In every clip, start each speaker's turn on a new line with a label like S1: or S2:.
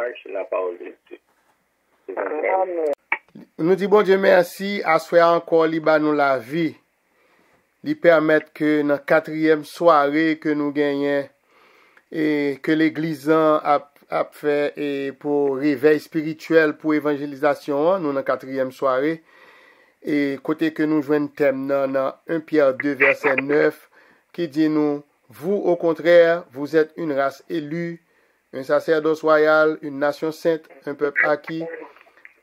S1: marche la parole de Dieu.
S2: Amen.
S3: Nous disons bon Dieu merci, à soi encore li ba nous la vie. Li permettre que dans 4e soirée que nous gagnons et que l'église a fait et pour réveil spirituel pour évangélisation, nous dans 4e soirée et côté que nous joignons thème dans 1 Pierre 2 verset 9 qui dit nous vous au contraire, vous êtes une race élue, un sacerdoce royal, une nation sainte, un peuple acquis,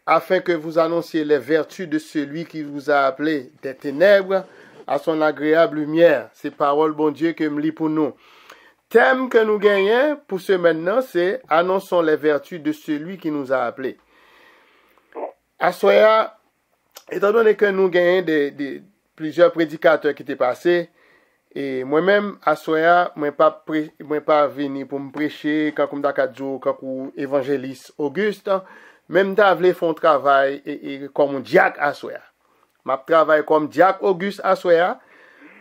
S3: afin que vous annonciez les vertus de celui qui vous a appelé des ténèbres à son agréable lumière. C'est parole bon Dieu que me lit pour nous. Thème que nous gagnons pour ce maintenant, c'est annonçons les vertus de celui qui nous a appelés. À Soya, étant donné que nous gagnons plusieurs prédicateurs qui étaient passés, et moi-même, à Soya, moi pas venu pour me prêcher, quand comme évangéliste Auguste, même t'avais fait un travail et comme diacre à Soya. M'a travaillé comme diacre Auguste à Soya,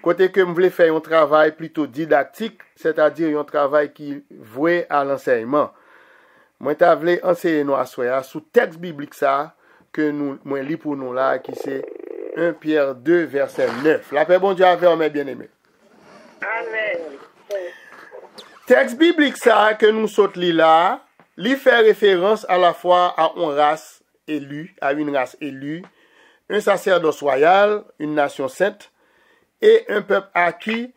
S3: côté que me voulais faire un travail plutôt didactique, c'est-à-dire un travail qui voué à l'enseignement. Moi t'avais enseigné nous à Soya sous texte biblique ça que nous moi lis pour nous là qui c'est 1 Pierre 2 verset 9. La paix bon Dieu avec mes bien-aimés.
S2: Amen.
S3: Texte biblique ça que nous saute là, lui fait référence à la fois à une race élue, un sacerdoce royal, une nation sainte et un peuple acquis.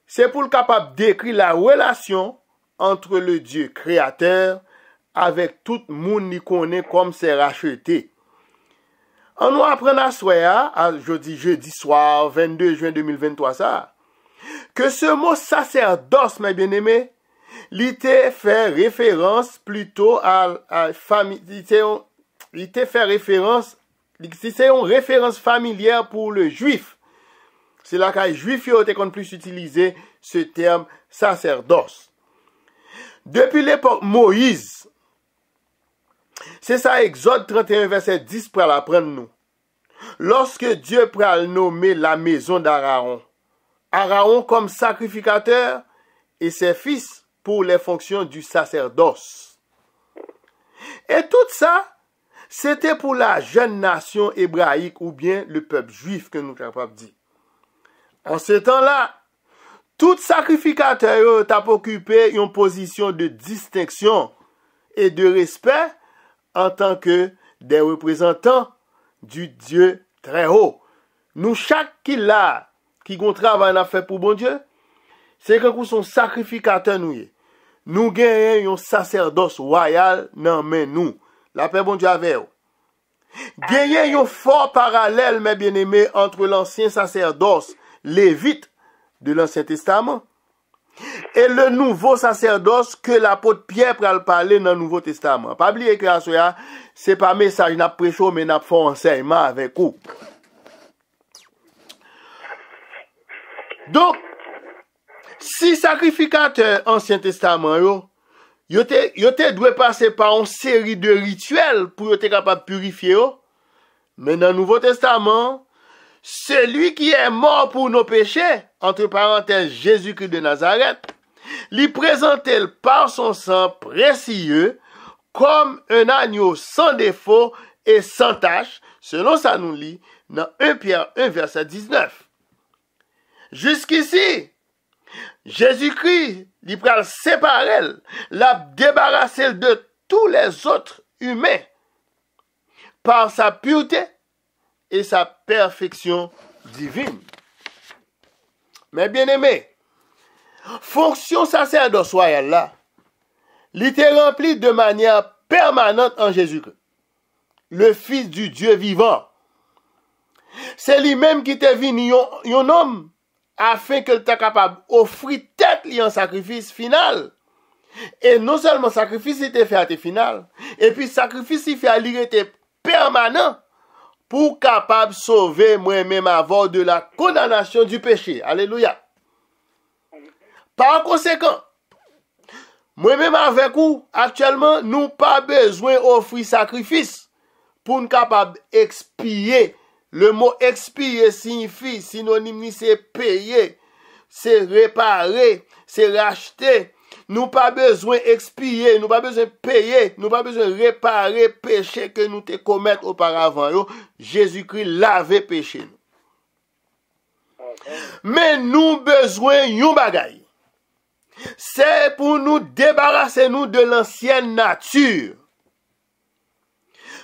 S3: C'est pour le capable décrire la relation entre le Dieu créateur avec tout le monde qui connaît comme c'est racheté. On nous apprend à soir, jeudi soir, 22 juin 2023, ça, que ce mot sacerdoce, mes bien-aimés, il fait référence plutôt à famille, il fait référence, c'est une référence familière pour le juif. C'est là que les juifs ont plus utilisé ce terme sacerdoce. Depuis l'époque Moïse, c'est ça Exode 31 verset 10 pour l'apprendre nous. Lorsque Dieu pral nommer la maison d'Aaron, Aaron comme sacrificateur et ses fils pour les fonctions du sacerdoce. Et tout ça, c'était pour la jeune nation hébraïque ou bien le peuple juif que nous sommes capables de dire. En ce temps-là, tout sacrificateur a occupé une position de distinction et de respect en tant que des représentants du Dieu très haut. Nous, chaque qui l'a, qui gon travail à faire pour bon Dieu, c'est que nous sommes sacrificateurs nous. Nous gagnons un sacerdoce royal dans main nous. La paix bon Dieu avec vous. Gagnons un fort parallèle, mes bien-aimés, entre l'ancien sacerdoce lévite de l'Ancien Testament et le nouveau sacerdoce que l'apôtre Pierre pral parler dans le Nouveau Testament. Pas oublier que c'est pas message n'a prêché mais n'a fait enseignement avec vous. Donc si sacrificateur Ancien Testament yo te doit passer par une série de rituels pour être capable de purifier yo. Mais dans le Nouveau Testament, celui qui est mort pour nos péchés, entre parenthèses Jésus-Christ de Nazareth, lui présentait par son sang précieux comme un agneau sans défaut et sans tache, selon ça nous lit dans 1 Pierre 1 verset 19. Jusqu'ici, Jésus-Christ, il pral séparer, l'a débarrasser de tous les autres humains par sa pureté et sa perfection divine. Mais bien aimé, fonction sacerdoce royale là, il était rempli de manière permanente en Jésus-Christ, le Fils du Dieu vivant. C'est lui-même qui était venu un homme afin qu'il soit capable d'offrir tête en sacrifice final. Et non seulement sacrifice était fait à tes final, et puis sacrifice il fait à l'irrité permanent pour capable sauver moi-même avant de la condamnation du péché. Alléluia. Par conséquent, moi-même avec vous, actuellement, nous pas besoin d'offrir sacrifice pour nous capable expier. Le mot expier signifie, synonyme, c'est payer, c'est réparer, c'est racheter. nous pas besoin expier, nous pas besoin payer, nous pas besoin réparer péché que nous te commettre auparavant. Yo. Jésus-Christ lavé péché nous. Mais nous besoin yon bagay. C'est pour nous débarrasser nous de l'ancienne nature.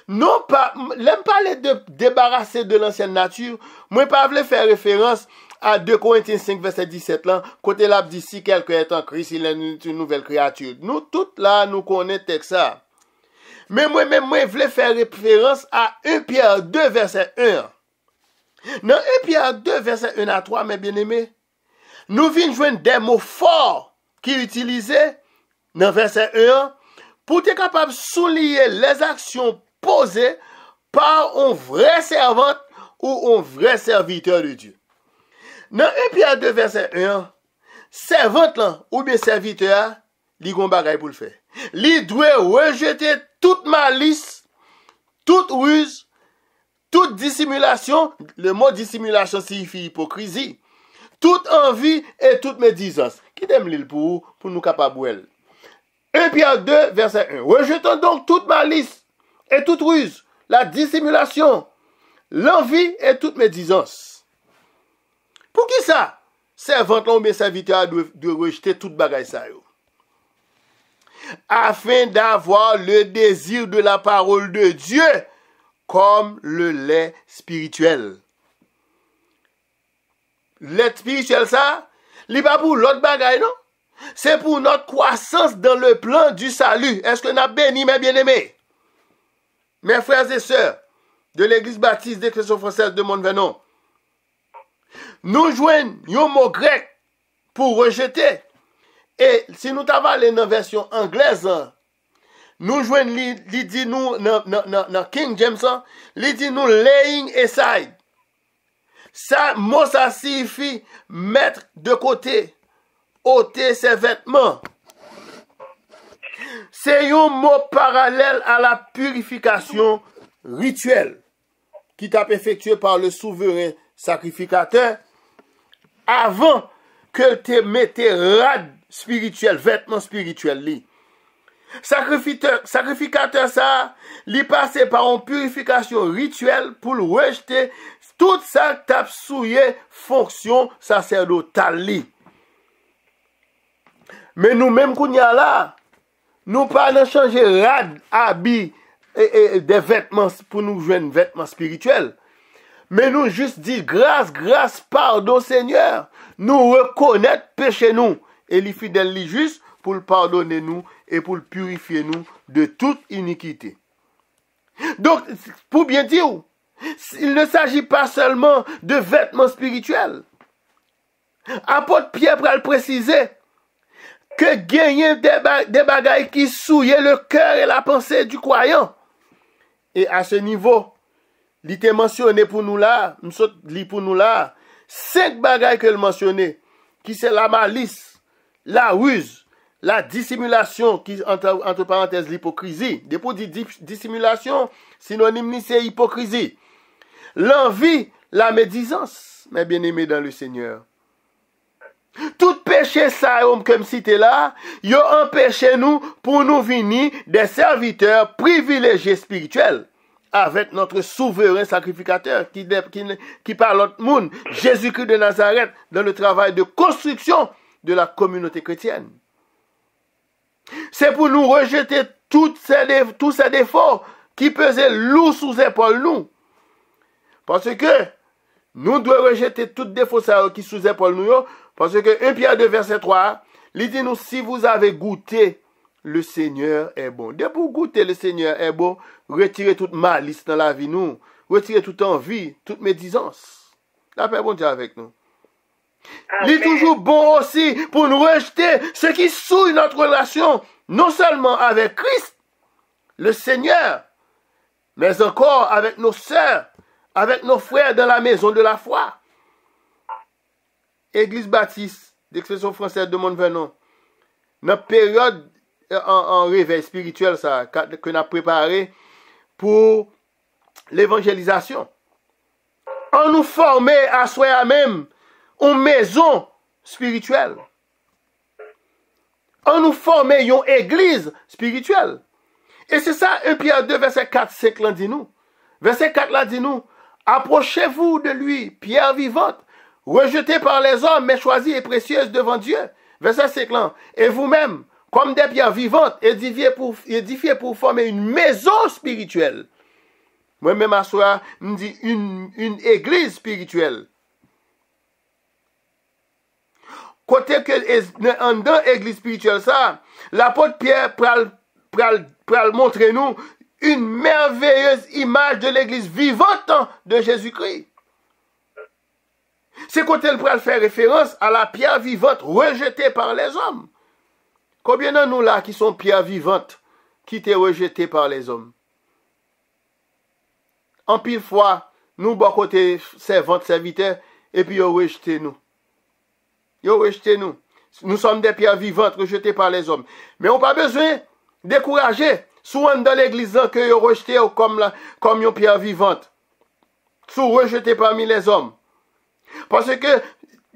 S3: Non pas, l'aime parler de débarrasser de l'ancienne nature, moi pas voulais faire référence à 2 Corinthiens 5 verset 17 là, côté là dit si quelqu'un est en Christ, il est une nouvelle créature. Nous toutes là nous connaissons ça. Mais moi voulais faire référence à 1 Pierre 2 verset 1. Dans 1 Pierre 2 verset 1 à 3 mes bien-aimés, nous venons joindre des mots forts qui utilisés dans verset 1 pour être capable de souligner les actions posées par un vrai servant ou un vrai serviteur de Dieu. Dans 1 Pierre 2 verset 1, servante là, ou bien serviteur, li gon bagay pour le faire. Li doit rejeter toute malice, toute ruse, toute dissimulation. Le mot dissimulation signifie hypocrisie. Toute envie et toute médisance. Qui t'aime l'île pour nous capables. 1 Pierre 2 verset 1. Rejetons donc toute malice et toute ruse, la dissimulation, l'envie et toute médisance. Pour qui ça? Servant ou bien serviteur doit rejeter toute bagaille ça yo. Afin d'avoir le désir de la parole de Dieu comme le lait spirituel. Lait spirituel ça, li pas pour l'autre bagaille non? C'est pour notre croissance dans le plan du salut. Est-ce que nous avons béni mes bien-aimés? Mes frères et sœurs de l'église baptiste d'Expression française de Montvenon, nous joignons un mot grec pour rejeter. Et si nous avons dans version anglaise, nous joignons, il dit nous, dans King James, il dit nous laying aside. Ça, mot ça signifie mettre de côté, ôter ses vêtements. C'est un mot parallèle à la purification rituelle qui est effectuée par le souverain sacrificateur avant que te mette rad spirituel, vêtements spirituels li. Sacrificateur ça, li passe par une purification rituelle pour le rejeter tout ça tape souillé fonction sacerdotale li. Mais nous-mêmes qu'on y a là, nous pas changer rad habit et des vêtements pour nous joindre vêtements spirituels. Mais nous juste dire grâce, pardon Seigneur. Nous reconnaître péché nous. Et les fidèles les juste pour le pardonner nous et pour le purifier nous de toute iniquité. Donc, pour bien dire, il ne s'agit pas seulement de vêtements spirituels. Apôtre Pierre va le préciser que gagner des bagailles qui souillent le cœur et la pensée du croyant. Et à ce niveau, il était mentionné pour nous là, pour nous là, 5 bagailles que le mentionné, qui c'est la malice, la ruse, la dissimulation, qui entre parenthèses l'hypocrisie. Depuis dit dissimulation, synonyme c'est hypocrisie. L'envie, la médisance, mes bien-aimés dans le Seigneur. Tout péché ça, comme cité là, yo empêché nous pour nous venir des serviteurs privilégiés spirituels avec notre souverain sacrificateur qui par l'autre monde, Jésus-Christ de Nazareth, dans le travail de construction de la communauté chrétienne. C'est pour nous rejeter tous ces défauts qui pesaient lourd sous épaules nous. Parce que nous devons rejeter tous les défauts qui sous épaules nous. Parce que 1 Pierre 2 verset 3, il dit nous, si vous avez goûté, le Seigneur est bon. Dès pour goûter le Seigneur est bon, retirez toute malice dans la vie nous. Retirez toute envie, toute médisance. La paix bon Dieu avec nous. Il est toujours bon aussi pour nous rejeter ce qui souille notre relation, non seulement avec Christ, le Seigneur, mais encore avec nos sœurs, avec nos frères dans la maison de la foi. Église baptiste d'Expression française de Montvenon, notre période en réveil spirituel ça que nous avons préparé pour l'évangélisation. On nous formait à soi-même une maison spirituelle. On nous forme une église spirituelle. Et c'est ça, 1 Pierre 2, verset 4, 5, là dit nous. Verset 4, là dit nous, approchez-vous de lui, pierre vivante, rejetée par les hommes, mais choisie et précieuse devant Dieu. Verset 5, là, et vous-même, comme des pierres vivantes, édifiées pour former une maison spirituelle. Moi-même, à soi, me dit une église spirituelle. Côté que, dans l'église spirituelle, ça, l'apôtre Pierre pral montrer nous une merveilleuse image de l'église vivante de Jésus-Christ. C'est côté le pral faire référence à la pierre vivante rejetée par les hommes. Combien de nous là qui sont pierres vivantes qui étaient rejetées par les hommes? En pile fois, nous, bon côté servantes, serviteurs, et puis ils ont rejeté nous. Ils ont rejeté nous. Nous sommes des pierres vivantes rejetées par les hommes. Mais on n'a pas besoin de décourager. Souvent dans l'église, que ils ont rejeté comme une pierre vivante. Sont rejetés parmi les hommes. Parce que,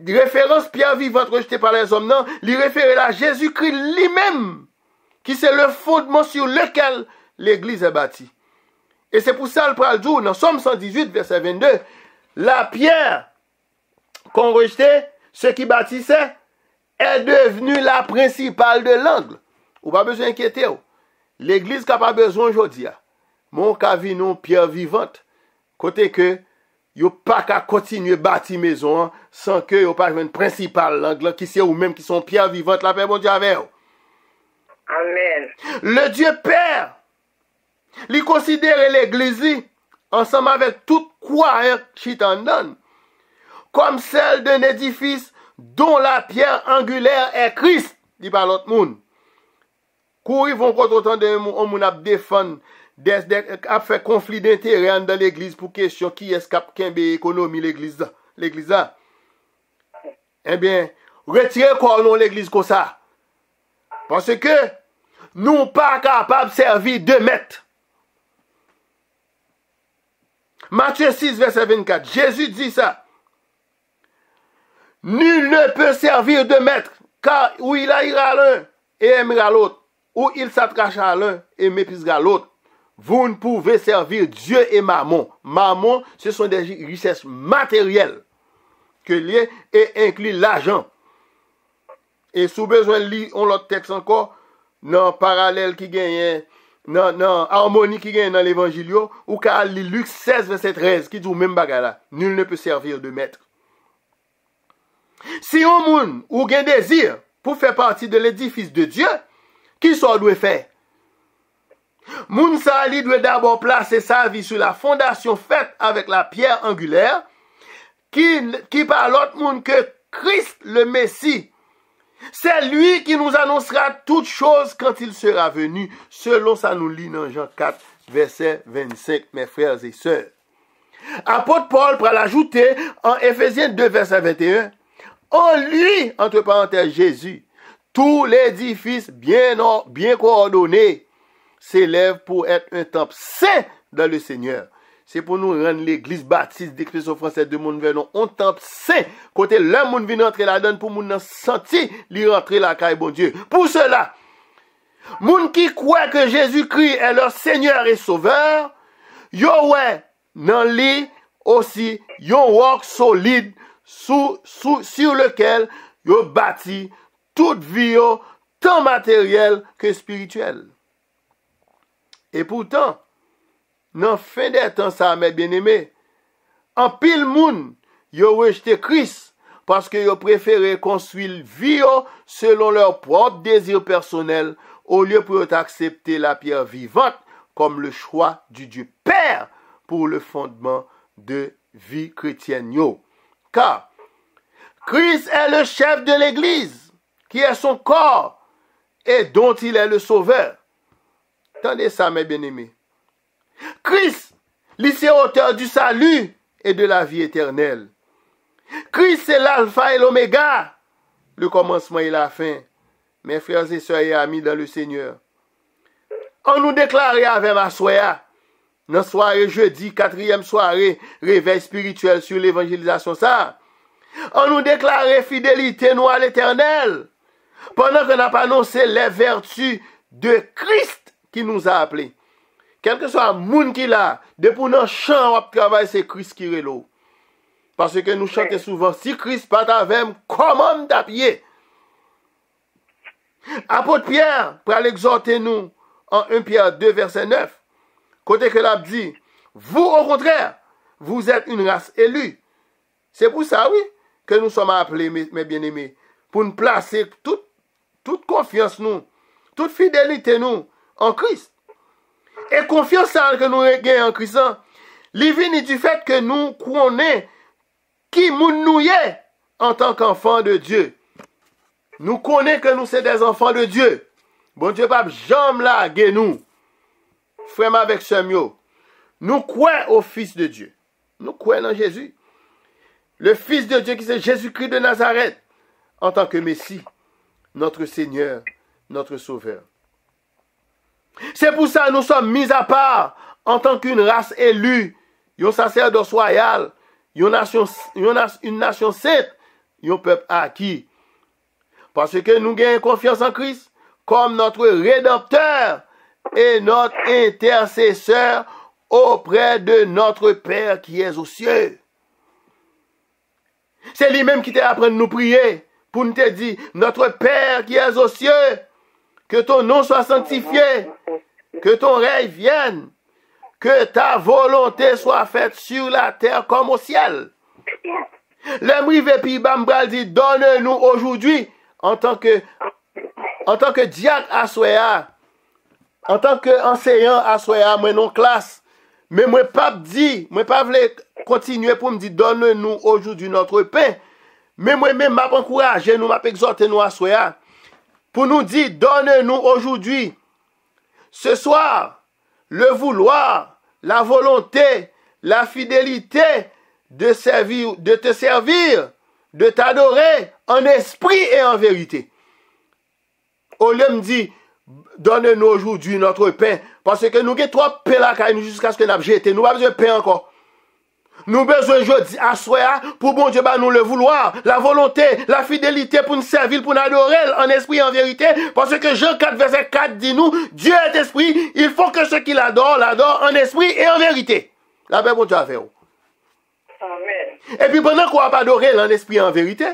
S3: référence pierre vivante rejetée par les hommes, non, il réfère à Jésus-Christ lui-même, qui c'est le fondement sur lequel l'église est bâtie. Et c'est pour ça le pral dit dans Somme 118, verset 22, la pierre qu'on rejetait, ce qui bâtissait, est devenue la principale de l'angle. Ou pas besoin d'inquiéter. L'église n'a pas besoin aujourd'hui. Mon cas vit non pierre vivante. Côté que, yo pas qu'à continuer bâtir maison sans que yo pas une principale l'angle qui c'est ou même qui sont pierres vivantes la paix bon Dieu avec vous.
S2: Amen.
S3: Le Dieu Père, il considère l'église ensemble avec toute croyant qui t'en donne comme celle d'un édifice dont la pierre angulaire est Christ, dit par l'autre monde. Courir vont contre autant de monde a défendre a fait conflit d'intérêt dans l'église pour question qui est cap kembe économie l'église là. Eh bien, retirez quoi non l'église comme ça. Parce que nous pas capables de servir 2 mètres. Matthieu 6, verset 24. Jésus dit ça. Nul ne peut servir 2 maîtres, car où il haïra l'un et aimera l'autre, ou il s'attachera à l'un et méprisera l'autre. Vous ne pouvez servir Dieu et Mammon. Mammon, ce sont des richesses matérielles que liées et inclut l'argent. Et sous besoin de lire l'autre texte encore, dans parallèle qui gagne, dans harmonie qui gagne dans l'évangile, ou qu'à lire Luc 16, verset 13, qui dit au même bagarre là, nul ne peut servir 2 maîtres. Si un monde ou gain désir pour faire partie de l'édifice de Dieu, qui ça doit faire? Moun sa li doit d'abord placer sa vie sur la fondation faite avec la pierre angulaire, qui par l'autre monde que Christ le Messie. C'est lui qui nous annoncera toutes choses quand il sera venu, selon ça nous lit dans Jean 4, verset 25, mes frères et sœurs. Apôtre Paul pour l'ajouter en Éphésiens 2, verset 21, en lui, entre parenthèses Jésus, tout l'édifice bien coordonné s'élève pour être un temple saint dans le Seigneur. C'est pour nous rendre l'église baptiste d'expression française de monde vers nous un temple saint. Côté l'un monde vient entrer là-dedans pour moun sentir li rentrer la caille bon Dieu. Pour cela, moun qui croit que Jésus-Christ est leur Seigneur et Sauveur, yo ouais nan li aussi yon roc solide sur lequel yo bâti toute vie tant matérielle que spirituelle. Et pourtant, dans fin des temps, ça, mes bien-aimés, en pile moun, yo rejeté Christ parce que yo préféré construire vie selon leur propre désir personnel au lieu pour accepter la pierre vivante comme le choix du Dieu Père pour le fondement de vie chrétienne. Car Christ est le chef de l'Église, qui est son corps et dont il est le sauveur. Attendez ça, mes bien-aimés. Christ, c'est auteur du salut et de la vie éternelle. Christ, c'est l'alpha et l'oméga, le commencement et la fin. Mes frères et sœurs et amis dans le Seigneur. On nous déclarait avec ma soya, dans la soirée jeudi, 4e soirée, réveil spirituel sur l'évangélisation ça. On nous déclarait fidélité nous à l'Éternel. Pendant qu'on n'a pas annoncé les vertus de Christ qui nous a appelés. Quel que soit le monde qui l'a, depuis nos chants, on travaille, c'est Christ qui est là. Parce que nous chantons souvent, si Christ pas avec, comment d'appuyer? Apôtre Pierre, pour l'exhorter nous, en 1 Pierre 2, verset 9, côté que l'a dit, vous au contraire, vous êtes une race élue. C'est pour ça, oui, que nous sommes appelés, mes bien-aimés, pour nous placer toute confiance, nous, toute fidélité, nous, en Christ. Et confiance que nous avons en Christ, il vient du fait que nous connaissons qui nous est en tant qu'enfants de Dieu. Nous connaissons que nous sommes des enfants de Dieu. Bon Dieu, pape, jamais là, nous. Frère avec Samuel. Nous croyons au Fils de Dieu. Nous croyons en Jésus. Le Fils de Dieu qui c'est Jésus-Christ de Nazareth. En tant que Messie, notre Seigneur, notre Sauveur. C'est pour ça que nous sommes mis à part en tant qu'une race élue, un sacerdoce royal, une nation sainte, un peuple acquis. Parce que nous gagnons confiance en Christ comme notre Rédempteur et notre intercesseur auprès de notre Père qui est aux cieux. C'est lui-même qui t'a appris à nous prier pour nous te dire, notre Père qui est aux cieux, que ton nom soit sanctifié, que ton règne vienne, que ta volonté soit faite sur la terre comme au ciel. L'Emrive puis Bambral dit, donne-nous aujourd'hui, en tant que diacre à Soya, en tant qu'enseignant à Soya, moi non classe, mais moi pas dit, moi pas voulais continuer pour me dire, donne-nous aujourd'hui notre pain, mais moi-même m'a encouragé, nous m'a exhorté nous à Soya, pour nous dire, donne-nous aujourd'hui, ce soir, le vouloir, la volonté, la fidélité de te servir, de t'adorer en esprit et en vérité. Au lieu de me dire, donne-nous aujourd'hui notre pain, parce que nous avons trop de pain là jusqu'à ce que nous avons jeté. Nous n'avons pas besoin de pain encore. Nous avons besoin aujourd'hui à soi pour bon Dieu nous le vouloir, la volonté, la fidélité pour nous servir, pour nous adorer en esprit et en vérité. Parce que Jean 4, verset 4 dit nous, Dieu est esprit, il faut que ceux qui l'adorent en esprit et en vérité. La paix bon Dieu a fait.
S2: Amen.
S3: Et puis pendant qu'on va pas adorer en esprit et en vérité,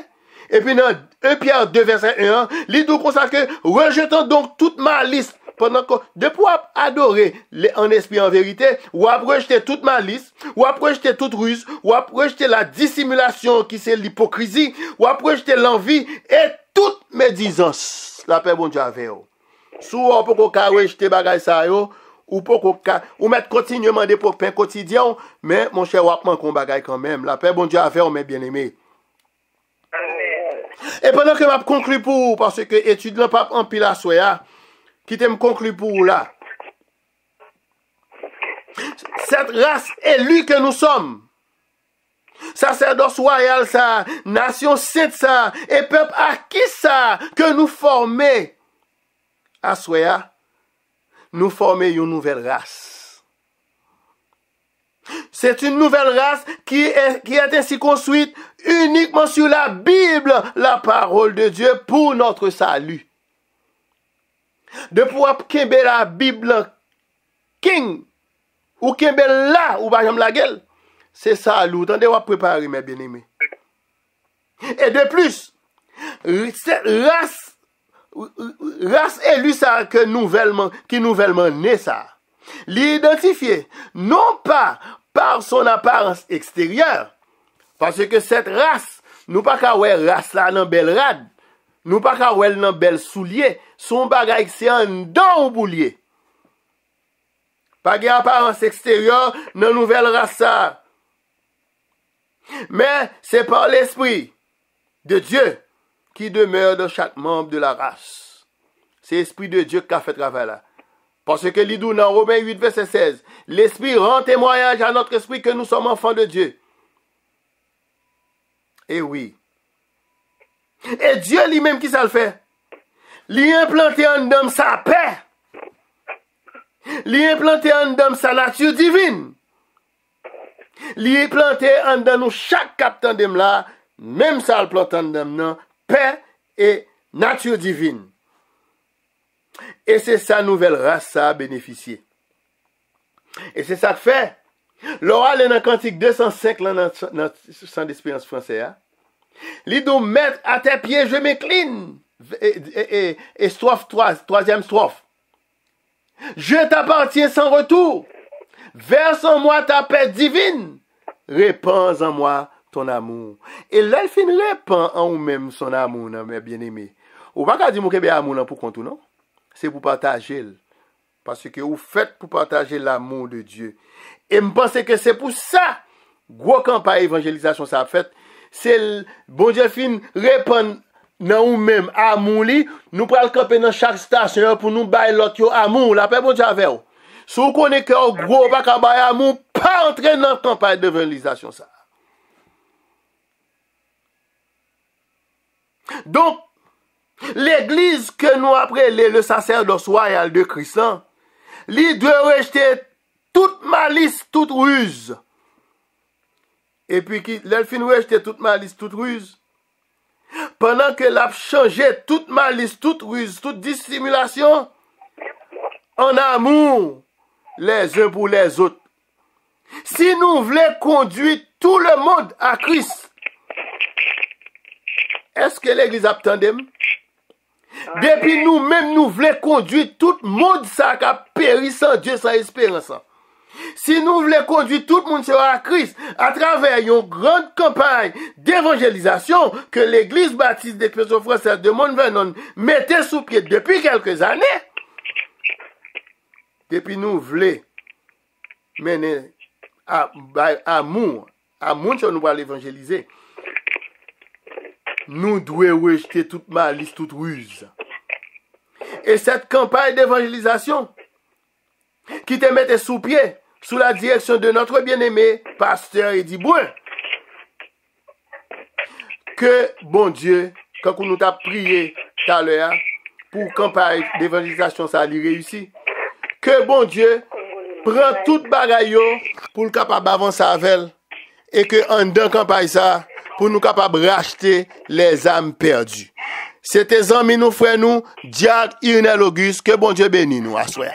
S3: et puis dans 1 Pierre 2, verset 1, il dit comme ça que rejetons donc toute malice. Pendant que, de pouvoir adorer en esprit en vérité, ou à rejeter toute malice, ou à rejeter toute ruse, ou à rejeter la dissimulation qui c'est l'hypocrisie, ou à rejeter l'envie et toute médisance. La paix bon Dieu avec vous. Souvent, on peut rejeter bagay ça yo, ou mettre continuellement des pain quotidien, mais mon cher, on prend qu'on bagay quand même. La paix bon Dieu avec vous, mes bien-aimés.
S2: Amen.
S3: Et pendant que je conclue pour vous, parce que étude le pape en pile à soya, qui t'aime conclure pour vous là. Cette race élue que nous sommes, sacerdoce royal ça, nation sainte ça, et peuple acquis ça, que nous formons à Soya, nous formons une nouvelle race. C'est une nouvelle race qui est ainsi construite uniquement sur la Bible, la parole de Dieu pour notre salut. De pouvoir kembe la Bible king ou kembe là ou pas la gueule, c'est ça l'ou. Tendez ou préparer mes bien-aimés. Et de plus, cette race élue ça qui nouvellement naît ça, l'identifier non pas par son apparence extérieure, parce que cette race, nous pas qu'à ouais race là dans belle rade. Nous pas qu'à ouel nan bel soulier, son bagay c'est en dan ou boulier. Pas gen apparence extérieure nan nouvelle race. Mais c'est par l'esprit de Dieu qui demeure dans chaque membre de la race. C'est l'esprit de Dieu qui a fait travail là. Parce que l'idou dans Romains 8 verset 16, l'esprit rend témoignage à notre esprit que nous sommes enfants de Dieu. Et oui. Et Dieu lui-même qui ça le fait. Lui implanté en nous sa paix. Lui implanté en nous sa nature divine. Lui implanté en nous chaque captain de là, même ça le planté en nous paix et nature divine. Et c'est sa nouvelle race ça a bénéficié. Et c'est ça que fait. Laura, dans le cantique 205, dans notre centre d'espérance français, il dit, mettre à tes pieds, je m'incline. Et strophe 3, troisième strophe. Je t'appartiens sans retour. Verse en moi ta paix divine. Répands en moi ton amour. Et là, il finit répand en vous-même son amour, mes bien-aimés. Ou pas dire que amour pour compte, non? C'est pour partager. Parce que vous faites pour partager l'amour de Dieu. Et je pense que c'est pour ça, gros campagne évangélisation ça a fait, c'est bon Dieu fin répondre dans nous-mêmes amour li, nous pral camper dans chaque station pour nous bailler l'autre amour, la paix bon Dieu avec vous. Si vous connaissez que gros pas ka bailler amour, pas entrer dans campagne d'évangélisation ça. Donc l'église que nous appelons le sacerdoce royal de Christ, lui doit rejeter toute malice, toute ruse. Et puis, l'elfine rejeter toute malice, toute ruse. Pendant que l'a changé toute malice, toute ruse, toute dissimulation, en amour, les uns pour les autres. Si nous voulons conduire tout le monde à Christ, est-ce que l'église attendait? Depuis nous-mêmes, nous voulons conduire tout le monde ça qui a péri sans Dieu, sans espérance. Si nous voulons conduire tout le monde à Christ à travers une grande campagne d'évangélisation que l'église baptiste d'Expression française de Mont-Vernon mettait sous pied depuis quelques années, depuis nous voulons mener à amour, que nous allons évangéliser, nous devons rejeter toute malice, toute ruse. Et cette campagne d'évangélisation qui te mettait sous pied, sous la direction de notre bien-aimé pasteur Eddie Brun, que bon Dieu, quand nous t'a prié tout à l'heure pour campagne d'évangélisation, ça a réussi, que bon Dieu prend toute bagaille pour le capable d'avancer avec elle, et que en dedans campagne ça, pour nous capables de racheter les âmes perdues. C'était amis nous frères nous, Diacre Irnel Auguste, que bon Dieu bénisse nous à soir.